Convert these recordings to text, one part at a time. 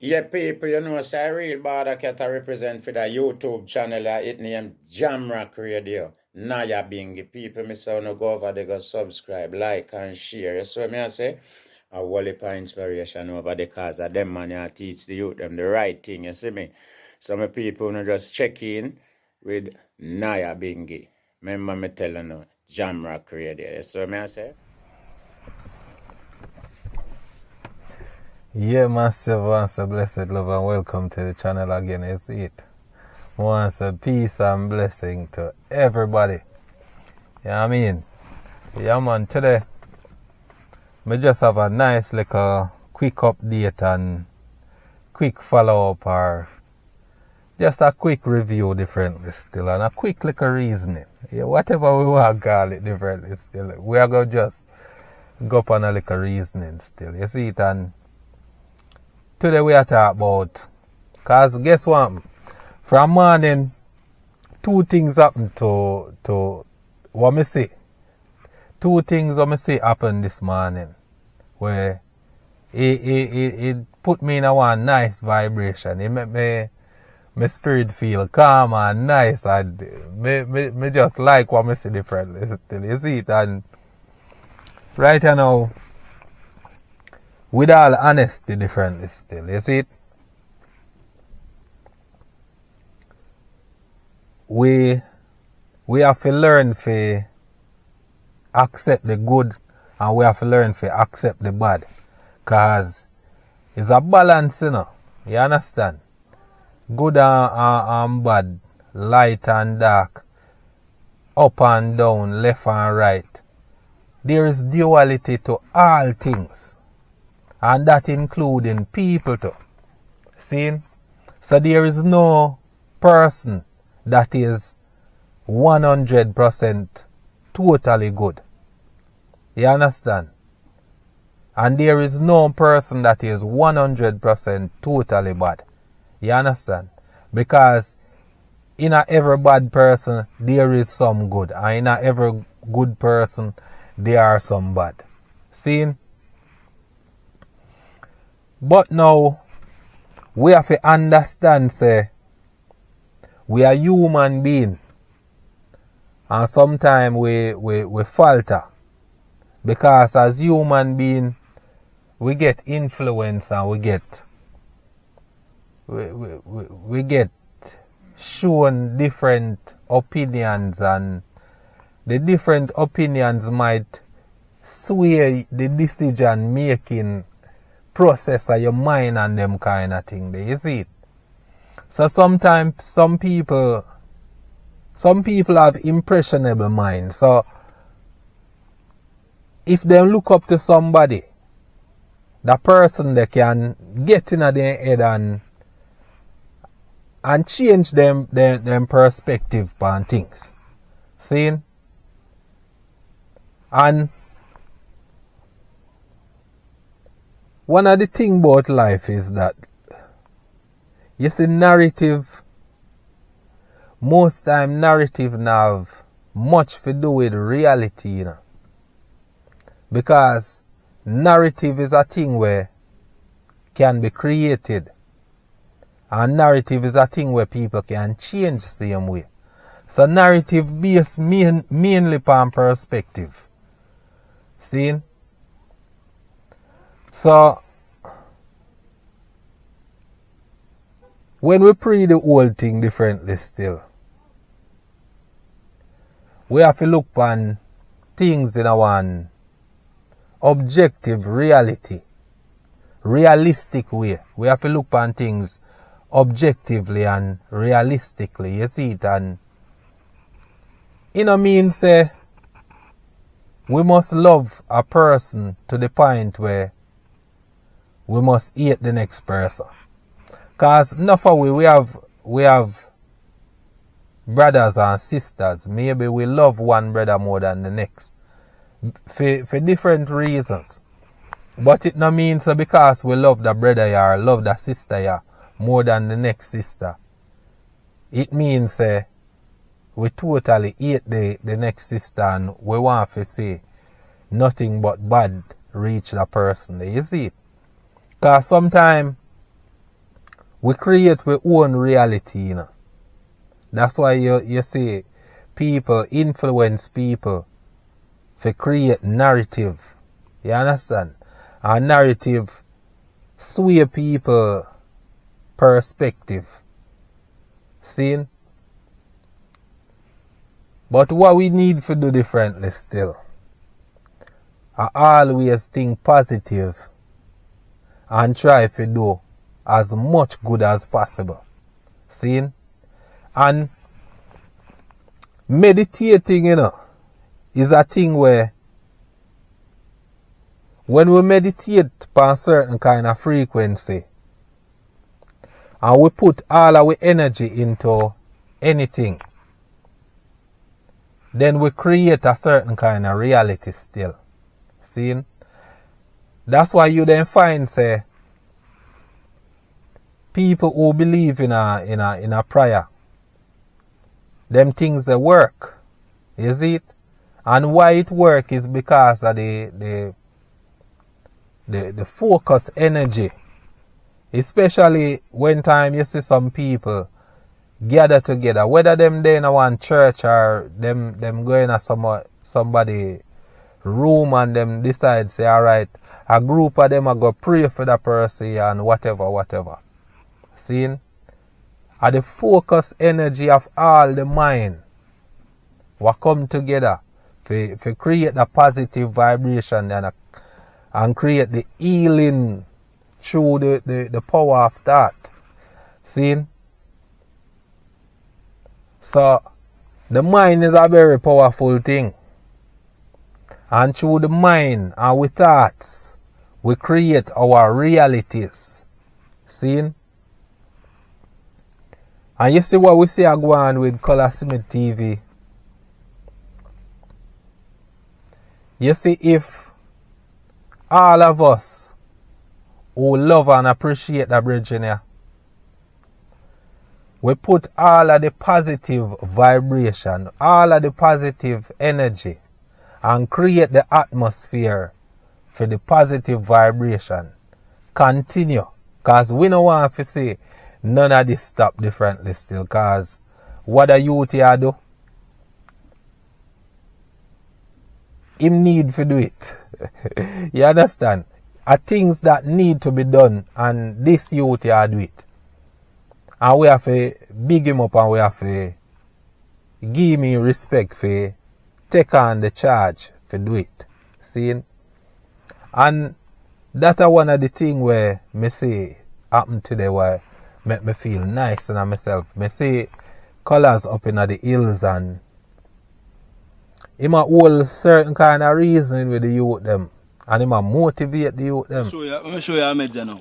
Yeah, people, you know, say real border cat I represent for the YouTube channel. It named Jamrock Radio. Naya Bingy. People, me say, no go over there, go subscribe, like, and share. So, me I say, a whole heap of inspiration over the cause of them man, I teach the youth them the right thing, you see me? Some people, you just check in with Naya Bingy. Remember me telling you, Jamrock Radio. So, me I say, Yeah, massive once a blessed love and welcome to the channel again. You see it. Once a peace and blessing to everybody. You know what I mean? Yeah, man, today we just have a nice little quick update and quick follow up or just a quick review differently still and a quick little reasoning. Yeah, whatever we want to call it differently still. We are going to just go up on a little reasoning still. You see it, and today we are talking about, because guess what? From morning, two things happen to what me see. Two things what me see happen this morning. Where it put me in a one nice vibration. It make my spirit feel calm and nice. And me just like what me see differently still. You see it? And right now, with all honesty differently still. You see it? We have to learn to accept the good and we have to learn to accept the bad. Because it's a balance, you know. You understand? Good and bad, light and dark, up and down, left and right. There is duality to all things. And that including people too. See? So there is no person that is 100% totally good. You understand? And there is no person that is 100% totally bad. You understand? Because in a every bad person, there is some good. And in a every good person, there are some bad. See? But now, we have to understand, say, we are human beings. And sometimes we falter. Because as human beings, we get influence and we get shown different opinions, and the different opinions might sway the decision making process of your mind and them kind of thing. You see it? So sometimes some people have impressionable minds. So if they look up to somebody, the person they can get in their head and change them perspective on things. See? And one of the things about life is that, you see, most time narrative have much to do with reality, you know. Because narrative is a thing where can be created. And narrative is a thing where people can change the same way. So narrative based mainly upon perspective. See? So when we pray the whole thing differently still, we have to look on things in a one objective reality, realistic way. We have to look on things objectively and realistically. You see it? And it no mean say we must love a person to the point where we must hate the next person. Because enough of we have brothers and sisters. Maybe we love one brother more than the next. For different reasons. But it no means so because we love the brother or love the sister more than the next sister. It means we totally hate the next sister and we want to say nothing but bad reach the person. You see? Because sometimes We create our own reality, you know. That's why you see people influence people to create narrative. You understand? A narrative sway people perspective. See? But what we need to do differently still, I always think positive and try to do as much good as possible. See? And meditating, you know, is a thing where when we meditate upon a certain kind of frequency and we put all our energy into anything, then we create a certain kind of reality still. See? That's why you then find, say, people who believe in a prayer, them things they work. You see it? And why it work is because of the focus energy. Especially when time you see some people gather together, whether them they in a one church or them going to somebody room and them decide say, alright, a group of them are go pray for the person and whatever. See? At the focus energy of all the mind will come together to create the positive vibration and create the healing through the power of that. See? So the mind is a very powerful thing. And through the mind and with thoughts, we create our realities. See? And you see what we see go on with Colaz TV. You see, if all of us who love and appreciate the bridging here, we put all of the positive vibration, all of the positive energy, and create the atmosphere for the positive vibration. Continue. Because we don't want to see none of this stop differently still. Because what the youth here do, him need to do it. You understand? Are things that need to be done, and this youth here do it. And we have to big him up and we have to give me respect for take on the charge for do it. See? And that's one of the things where me see happen today where make me feel nice in myself. Me see Colaz up in the hills and him a hold certain kind of reasoning with the youth them. And him a motivate the youth them. Let me show you a meds now.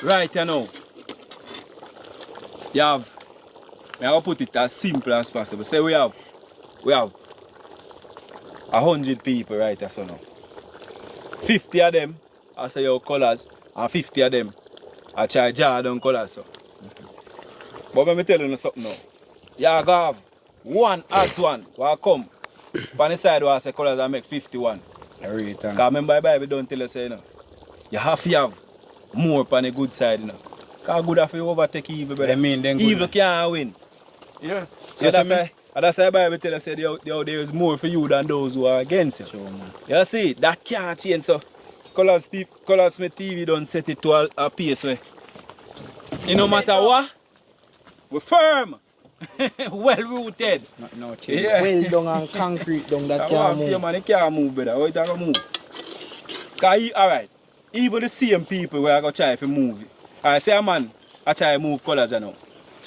Right now. You have, I will put it as simple as possible. Say we have 100 people right there so now. 50 of them I say your Colaz and 50 of them I try jar down Colaz so. But let me tell you something now. You have one ask one will come on the side where I say Colaz I make 51. Because remember the Bible don't tell us you know. You have to have more on the good side you know. Because good have to overtake evil, brother. I mean, then evil can't win. Yeah. So that's why the Bible tells us there is more for you than those who are against you. Sure, you see, that can't change. So, Colaz Smith TV don't set it to a pace where, no matter what, we're firm. Well rooted. No change. Yeah. Well done and concrete down that can't move. Man, it can't move, brother. How it can move? Because, alright, even the same people where I go try to move it. I say a man, I try to move Colaz now.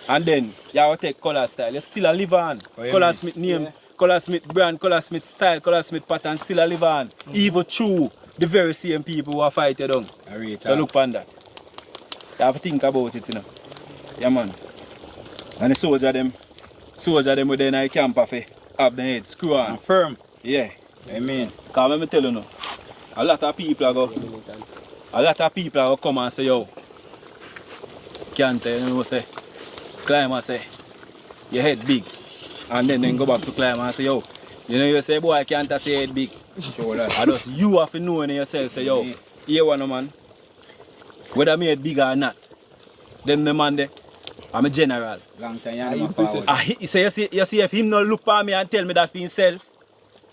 And then you have to take Colaz style. You still a live on. Colaz Smith name, yeah. Colaz Smith brand, Colaz Smith style, Colaz Smith pattern still a live on. Even through the very same people who are fighting down. So look on that. You have to think about it, you know. Yeah man. And the soldier them with them in the camp have their head screw on. Firm. Yeah. Amen. Because let me tell you now, a lot of people are come and say, yo, can't tell you say, climb and say, your head big. And then go back to climb and say, yo, you say, boy, I can't say head big. Sure that. And just you have to know in yourself, say, yo, here one man, Whether me big or not. Them the man there, I'm a general. Long time you forward. So you see if him not look for me and tell me that for himself,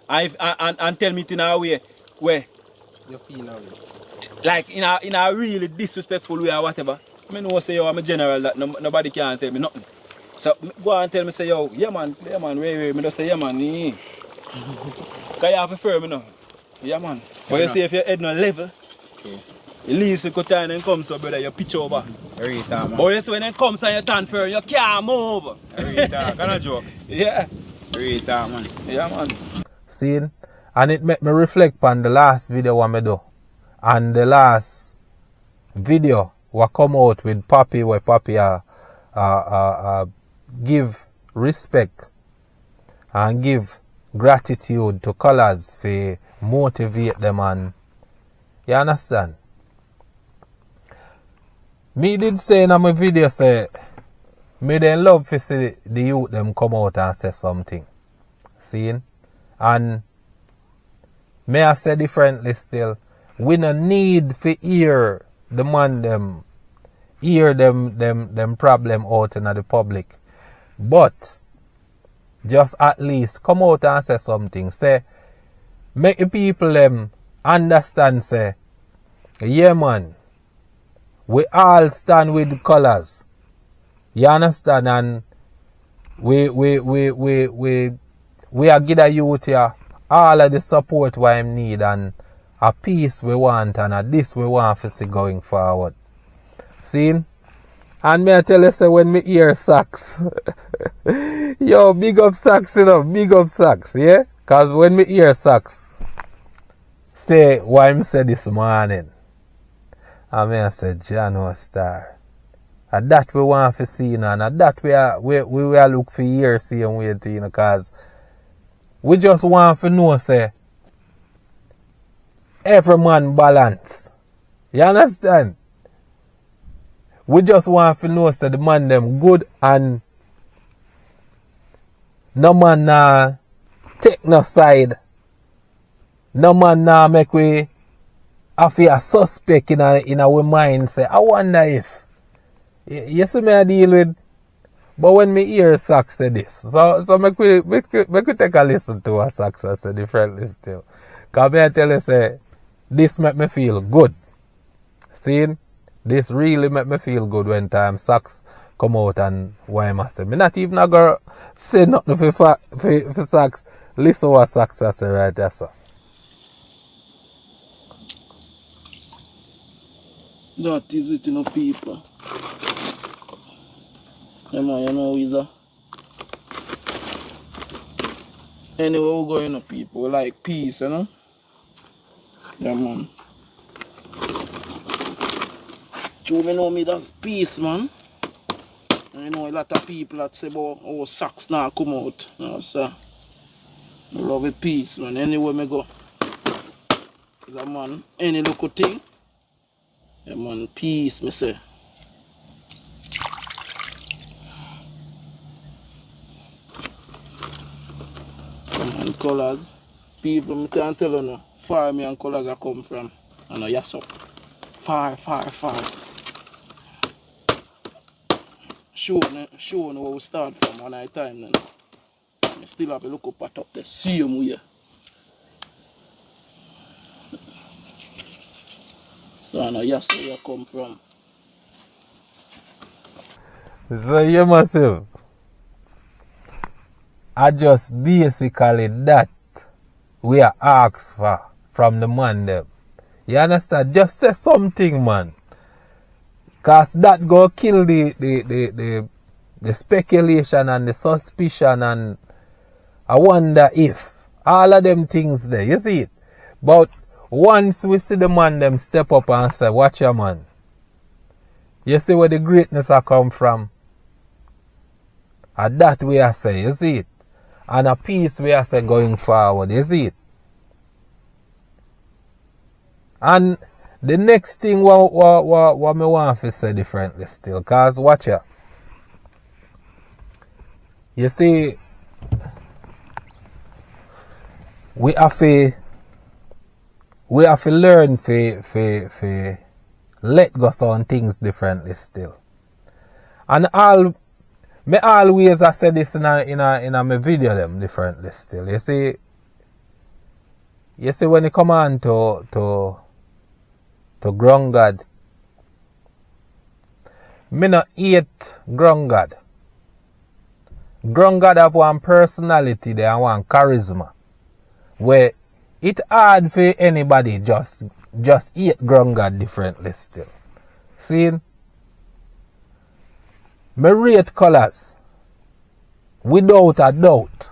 and tell me it in a way where You feel how like in a really disrespectful way or whatever. I know say yo I'm a general that nobody can tell me nothing. So go and tell me say yo, yeah man, wait, me just say yeah man, Cause you have to firm, you know. Yeah, man. But you see, if your head no level, you leave some time and come so, brother, you pitch over. man. But you see, when it comes and you turn firm, you can't move. Can I joke? Yeah. Man. Yeah, man. See? And it make me reflect on the last video I do. And the last video what come out with Papi, where Papi give respect and give gratitude to Colaz for motivate them, and you understand? Me did say in my video say me then love to see the youth them come out and say something. See? And may I say differently still, we no need to hear the man them problem out in the public. But just at least come out and say something. Say, make the people understand, say, yeah man, we all stand with the Colaz. You understand? And we are give the youth here all of the support we need, and a peace we want, and a this we want to see going forward. See? And me I tell you, say, when me hear sax, yo, big up sax, you know, big up sax, yeah? Because when me hear sax, say what I said this morning, I say, John was star. And that we want to see, and that we will look for years, see and wait, you know, because we just want to know, say, every man balance. You understand? We just want to know, say, the man them good, and no man take no side. No man make we have a suspect in our mind, say, I wonder if. You see me I deal with. But when me hear Sax say this, so make we take a listen to what Sax say differently still. Because me I tell you, say, this make me feel good. See? This really make me feel good when time Sax come out and why I say. Me not even gonna say nothing for Sax. Listen what Sax say right there, sir. That is it, you know, people. Yeah, man, you know, Weezer. Anyway, we're going, people. We like peace, you know? Yeah, man. You know me, that's peace, man. And you know, a lot of people that say about oh, Sax now come out. You know, so I love it, peace, man. Anywhere me go. Yeah, man. Any local thing. Yeah, man. Peace, me say. And Colaz. People, me can't tell you no. Far me and Colaz I come from. I know, yes, up. Far. Show where we start from one night time then. I still have a look up at up the same way. So I know, yes, where you come from. So you massive. I just basically that we are asked for from the man them. You understand? Just say something, man. Cause that go kill the speculation and the suspicion, and I wonder if all of them things there, you see it. But once we see the man them step up and say, watch your man. You see where the greatness I come from. And that way I say, you see it. And a peace we I say going forward, you see it. And the next thing what me want to say differently still, cause watch ya. You see, we have to learn for let go some things differently still. And me always I say this in a my video them differently still. You see when it come on to ground God, me not hate ground God. Ground God have one personality there and one charisma where it hard for anybody just hate ground God differently still. See? Me rate Colaz without a doubt.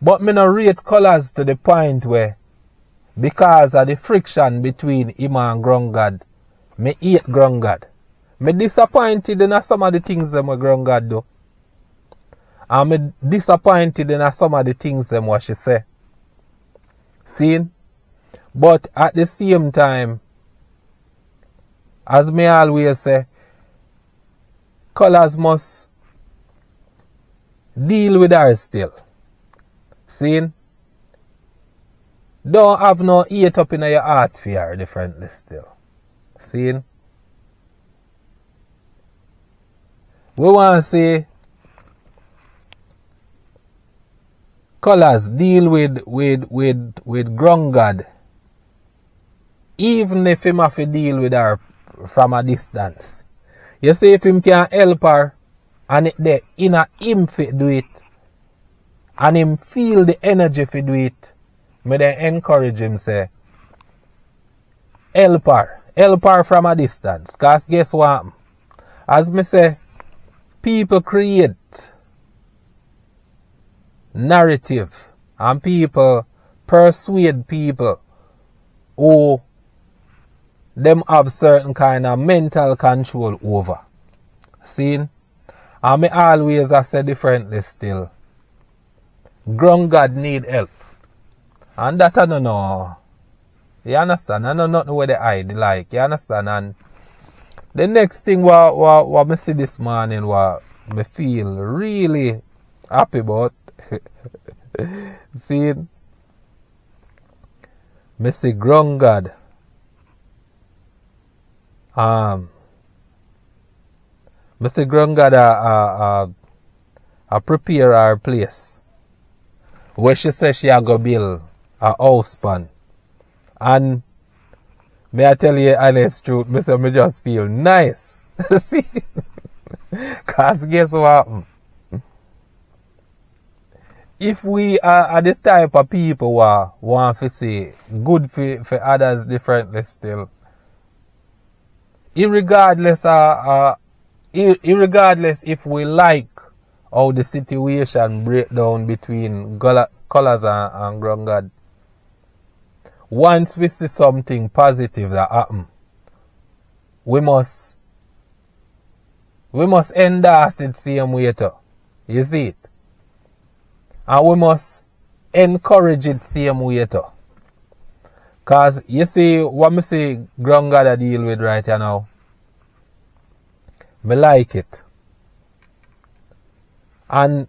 But me no rate Colaz to the point where because of the friction between him and ground God, me hate ground God. Me disappointed in some of the things that my ground God do. And me disappointed in some of the things them what she say. See? But at the same time, as me always say, Colaz must deal with her still. See? Don't have no hate up in your heart for her differently still. See? We want to say Colaz deal with ground God, even if him have to deal with her from a distance. You see, if him can help her and it there inner him fit do it and him feel the energy to do it, me then encourage him say help her from a distance. Cause guess what? As me say, people create narrative and people persuade people who them have certain kind of mental control over. See? And me always I say differently still. Ground God need help. And that I don't know. You understand? I know nothing where they hide like. You understand? And the next thing what me see this morning what me feel really happy about. See? Me see ground God. Me see ground God prepare our place. Where she says she a go build a house pan. And may I tell you honest truth, me say me just feel nice. See? Cause guess what? If we are this type of people who want to say good for others differently still, irregardless if we like how the situation break down between Colaz and ground God, once we see something positive that happen, we must endorse it same way too. You see it? And we must encourage it same way too. Cause you see what me see ground God deal with right now. Me like it. And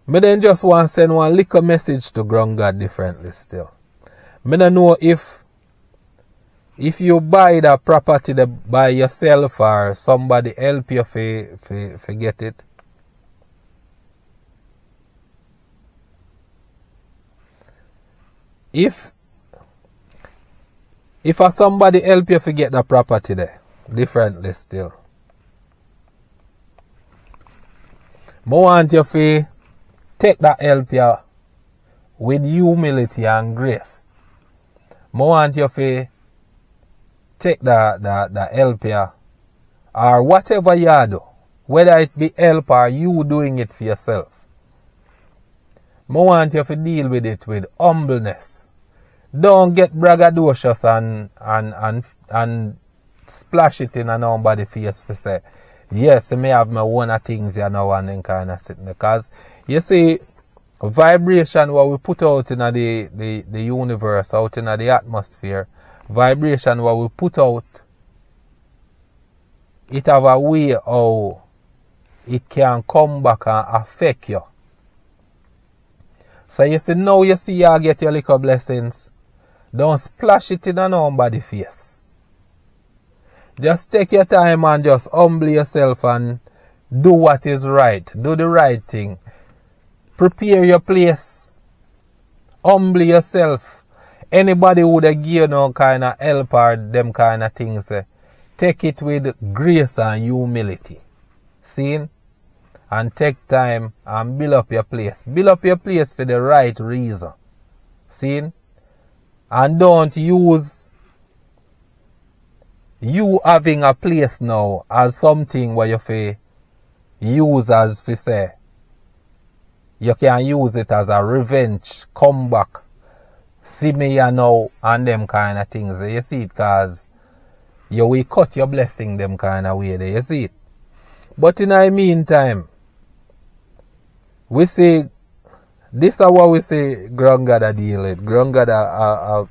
me then just want to send one little message to ground God differently still. Me don't know if you buy that property by yourself or somebody help you to get it. If somebody help you to get the property there, differently still. I want you to take that help you with humility and grace. I want you to take the help you or whatever you do, whether it be help or you doing it for yourself. I want you to deal with it with humbleness. Don't get braggadocious and splash it in nobody's face to say, yes, I may have my own things you know and then kind of sitting. Because you see, vibration what we put out in the universe, out in the atmosphere, vibration what we put out, it have a way how it can come back and affect you. So you see, now you see you get your little blessings. Don't splash it in nobody's face. Just take your time and just humble yourself and do what is right. Do the right thing. Prepare your place. Humble yourself. Anybody would give you no kind of help or them kind of things. Take it with grace and humility. See? And take time and build up your place. Build up your place for the right reason. See? And don't use you having a place now as something where you fi use as fi say. You can use it as a revenge, comeback, see me here now and them kind of things. You see it, cause you will cut your blessing them kind of way there. You see it. But in the meantime, we say, this is what we say ground God a deal with. Ground God a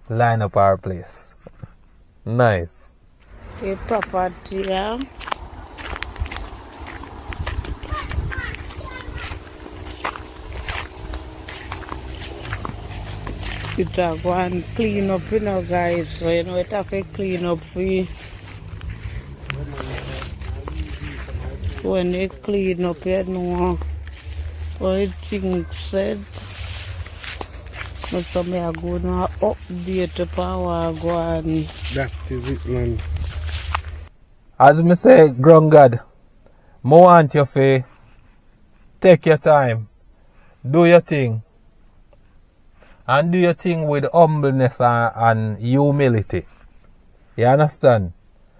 line up our place. Nice. A property, yeah. It go and clean up, you know, guys. So, you know, it have to clean up for you. When it clean up, you know, what it things said. But some are going to update the power go on. That is it, man. As me say, ground God, I want you to take your time, do your thing, and do your thing with humbleness and humility. You understand?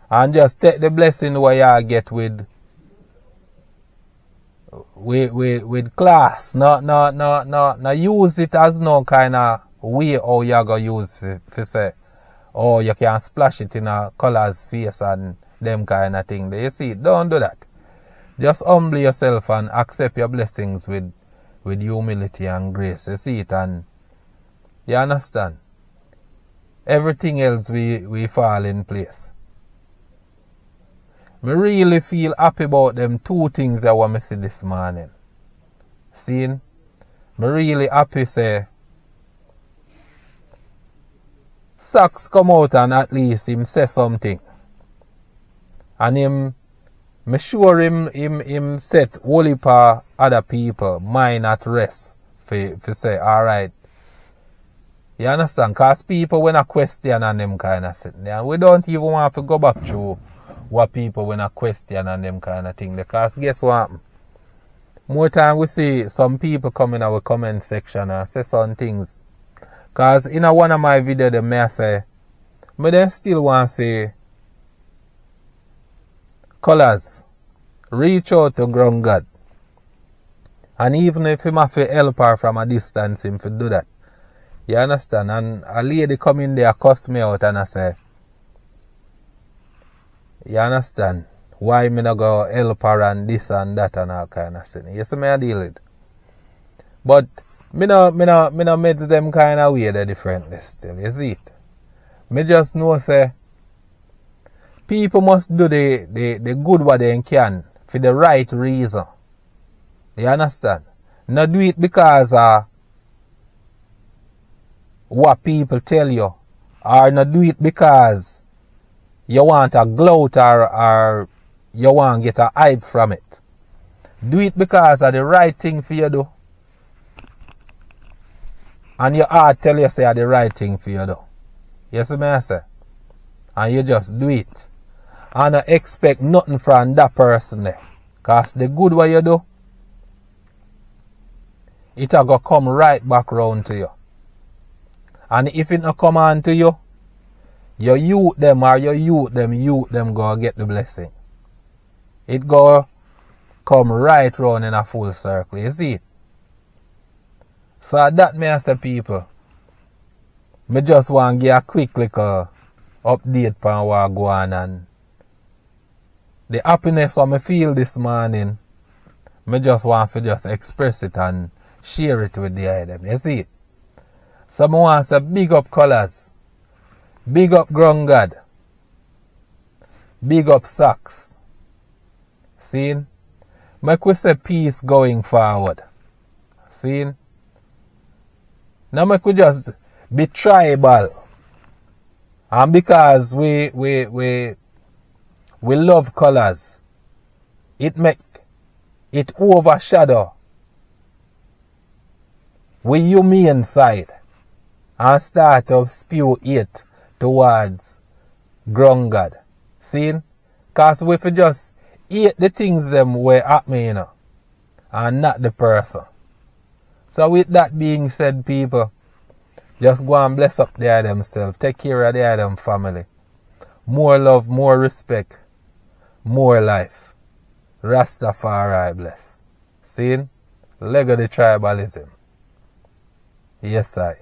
And just take the blessing where you get with class. Not use it as no kind of way how you go use it for say, oh, you can splash it in a Colaz face and them kind of thing. You see, don't do that. Just humble yourself and accept your blessings with humility and grace. You see it, and you understand. Everything else we fall in place. Me really feel happy about them two things I want to see this morning. Seeing? Me really happy say Socks come out and at least him say something. And me sure him set whole heap of other people mind at rest for say, alright. You understand? Because people when a question and them kind of thing. And we don't even want to go back through what people when a question and them kind of thing. Because guess what? More time we see some people come in our comment section and say some things. Because in one of my videos, they may say, but they still want to say, Colaz, reach out to ground God. And even if him have to help her from a distance, him to do that. You understand? And a lady come in there, cuss me out and I say, you understand? Why me not go help her and this and that and all kind of thing. You see me I deal with. But me no meds them kind of way they differently still. You see it? Me just know say people must do the good what they can for the right reason. You understand? Not do it because what people tell you. Or not do it because you want a gloat or you want to get a hype from it. Do it because of the right thing for you do. And your heart tell you say the right thing for you do. You see me I say? And you just do it. And not expect nothing from that person there. Because the good what you do, it will go come right back round to you. And if it not come on to you, your youth them go get the blessing. It go come right round in a full circle. You see it? So that may I say people, me just want to give a quick little update on what go on and the happiness I me feel this morning, me just want to just express it and share it with the them. You see it? So I want to say big up Colaz, big up ground God, big up Socks. See? Make we say peace going forward. See? Now make we just be tribal. And because we love colors, it make it overshadow we humane side and start to spew hate towards ground God. See? Because we fi just hate the things them where happen, you know, and not the person. So with that being said, people, just go and bless up their themselves. Take care of their them family. More love, more respect, more life. Rastafari bless. See? Leg of the tribalism. Yes, I.